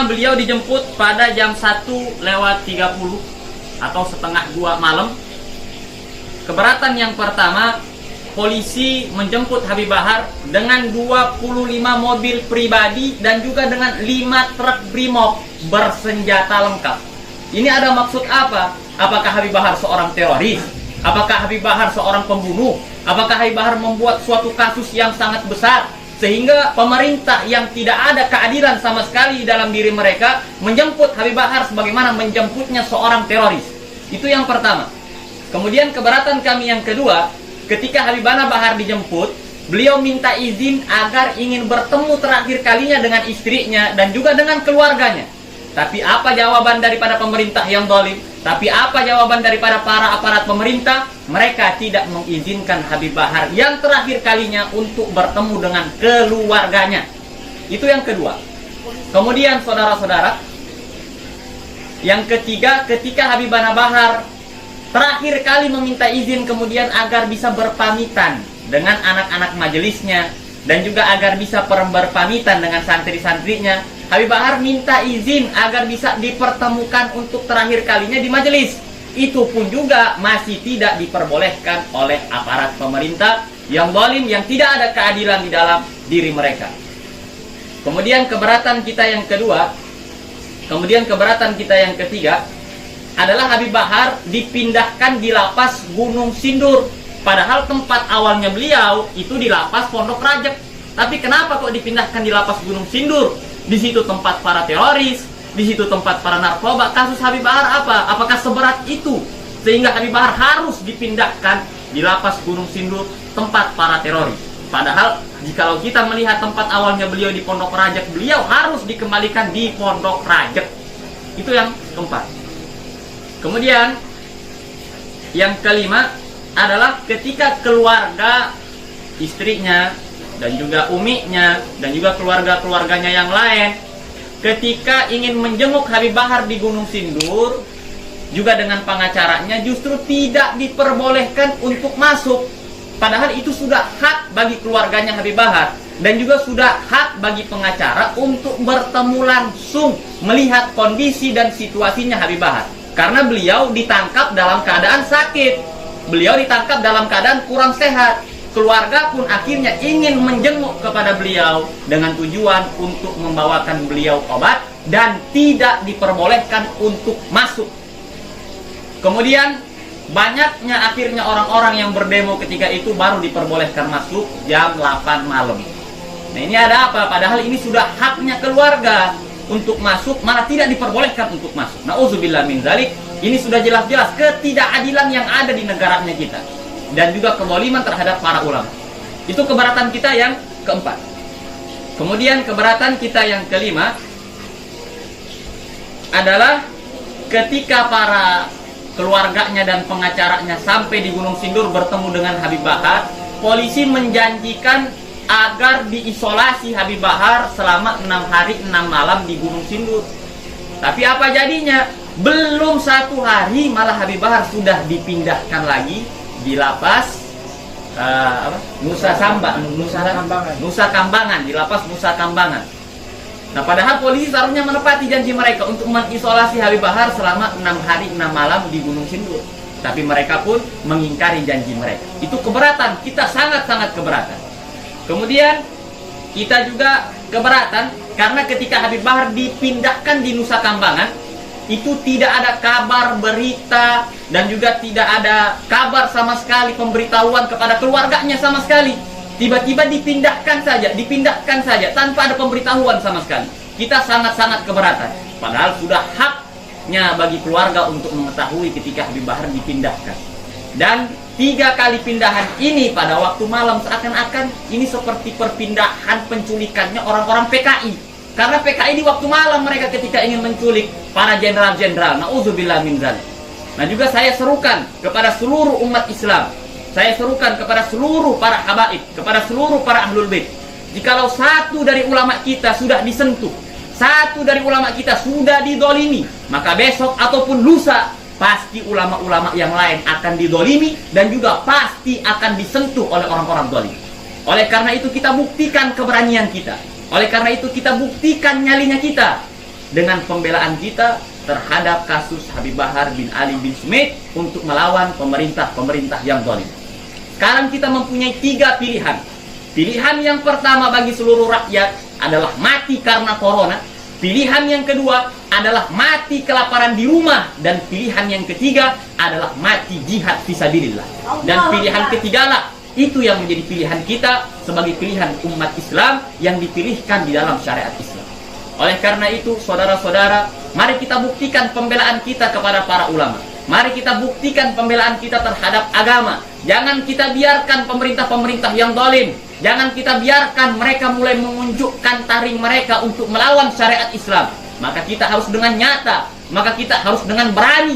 pertama, beliau dijemput pada jam 1:30 atau setengah 2 malam. Keberatan yang pertama, polisi menjemput Habib Bahar dengan 25 mobil pribadi dan juga dengan 5 truk brimob bersenjata lengkap. Ini ada maksud apa? Apakah Habib Bahar seorang teroris? Apakah Habib Bahar seorang pembunuh? Apakah Habib Bahar membuat suatu kasus yang sangat besar sehingga pemerintah yang tidak ada keadilan sama sekali dalam diri mereka menjemput Habib Bahar sebagaimana menjemputnya seorang teroris? Itu yang pertama. Kemudian keberatan kami yang kedua, ketika Habib Bahar dijemput, beliau minta izin agar ingin bertemu terakhir kalinya dengan istrinya dan juga dengan keluarganya. Tapi apa jawaban daripada pemerintah yang zalim? Tapi apa jawaban daripada para aparat pemerintah? Mereka tidak mengizinkan Habib Bahar yang terakhir kalinya untuk bertemu dengan keluarganya. Itu yang kedua. Kemudian saudara-saudara, yang ketiga, ketika Habib Bahar terakhir kali meminta izin kemudian agar bisa berpamitan dengan anak-anak majelisnya dan juga agar bisa berpamitan dengan santri-santrinya, Habib Bahar minta izin agar bisa dipertemukan untuk terakhir kalinya di majelis. Itu pun juga masih tidak diperbolehkan oleh aparat pemerintah yang zalim, yang tidak ada keadilan di dalam diri mereka. Kemudian keberatan kita yang kedua, kemudian keberatan kita yang ketiga adalah Habib Bahar dipindahkan di lapas Gunung Sindur. Padahal tempat awalnya beliau itu di lapas Pondok Rajab. Tapi kenapa kok dipindahkan di lapas Gunung Sindur? Di situ tempat para teroris, di situ tempat para narkoba. Kasus Habib Bahar apa? Apakah seberat itu sehingga Habib Bahar harus dipindahkan di lapas Gunung Sindur, tempat para teroris? Padahal jikalau kita melihat tempat awalnya beliau di Pondok Rajab, beliau harus dikembalikan di Pondok Rajab. Itu yang keempat. Kemudian yang kelima adalah ketika keluarga, istrinya dan juga uminya dan juga keluarga-keluarganya yang lain ketika ingin menjenguk Habib Bahar di Gunung Sindur juga dengan pengacaranya, justru tidak diperbolehkan untuk masuk. Padahal itu sudah hak bagi keluarganya Habib Bahar dan juga sudah hak bagi pengacara untuk bertemu langsung melihat kondisi dan situasinya Habib Bahar. Karena beliau ditangkap dalam keadaan sakit, beliau ditangkap dalam keadaan kurang sehat. Keluarga pun akhirnya ingin menjenguk kepada beliau dengan tujuan untuk membawakan beliau obat dan tidak diperbolehkan untuk masuk. Kemudian banyaknya akhirnya orang-orang yang berdemo ketika itu baru diperbolehkan masuk jam 8 malam. Nah, ini ada apa? Padahal ini sudah haknya keluarga untuk masuk, malah tidak diperbolehkan untuk masuk. Nauzubillah min dzalik. Ini sudah jelas-jelas ketidakadilan yang ada di negaranya kita dan juga kezaliman terhadap para ulama. Itu keberatan kita yang keempat. Kemudian keberatan kita yang kelima adalah ketika para keluarganya dan pengacaranya sampai di Gunung Sindur bertemu dengan Habib Bahar, polisi menjanjikan agar diisolasi Habib Bahar selama 6 hari 6 malam di Gunung Sindur. Tapi apa jadinya? Belum 1 hari malah Habib Bahar sudah dipindahkan lagi di lapas Nusa Kambangan, di lapas Nusa Kambangan. Nah, padahal polisi seharusnya menepati janji mereka untuk mengisolasi Habib Bahar selama 6 hari 6 malam di Gunung Sindur. Tapi mereka pun mengingkari janji mereka. Itu keberatan, kita sangat-sangat keberatan. Kemudian kita juga keberatan karena ketika Habib Bahar dipindahkan di Nusa Kambangan, itu tidak ada kabar, berita, dan juga tidak ada kabar sama sekali, pemberitahuan kepada keluarganya sama sekali. Tiba-tiba dipindahkan saja tanpa ada pemberitahuan sama sekali. Kita sangat-sangat keberatan. Padahal sudah haknya bagi keluarga untuk mengetahui ketika Habib Bahar dipindahkan. Dan 3 kali pindahan ini pada waktu malam seakan-akan ini seperti perpindahan penculikannya orang-orang PKI. Karena PKI di waktu malam mereka ketika ingin menculik para jenderal-jenderal. Nauzubillah min dzalik. Nah, juga saya serukan kepada seluruh umat Islam. Saya serukan kepada seluruh para habaib, kepada seluruh para ahlul bait. Jikalau satu dari ulama kita sudah disentuh, satu dari ulama kita sudah didolimi, maka besok ataupun lusa pasti ulama-ulama yang lain akan didolimi dan juga pasti akan disentuh oleh orang-orang dolim. Oleh karena itu kita buktikan keberanian kita. Oleh karena itu kita buktikan nyalinya kita. dengan pembelaan kita terhadap kasus Habib Bahar bin Ali bin Smith untuk melawan pemerintah-pemerintah yang zalim. Sekarang kita mempunyai 3 pilihan. Pilihan yang pertama bagi seluruh rakyat adalah mati karena corona. Pilihan yang kedua adalah mati kelaparan di rumah. Dan pilihan yang ketiga adalah mati jihad fisabilillah. Dan pilihan ketigalah itu yang menjadi pilihan kita sebagai pilihan umat Islam yang dipilihkan di dalam syariat Islam. Oleh karena itu, saudara-saudara, mari kita buktikan pembelaan kita kepada para ulama. Mari kita buktikan pembelaan kita terhadap agama. Jangan kita biarkan pemerintah-pemerintah yang zalim. Jangan kita biarkan mereka mulai menunjukkan taring mereka untuk melawan syariat Islam. Maka kita harus dengan nyata, maka kita harus dengan berani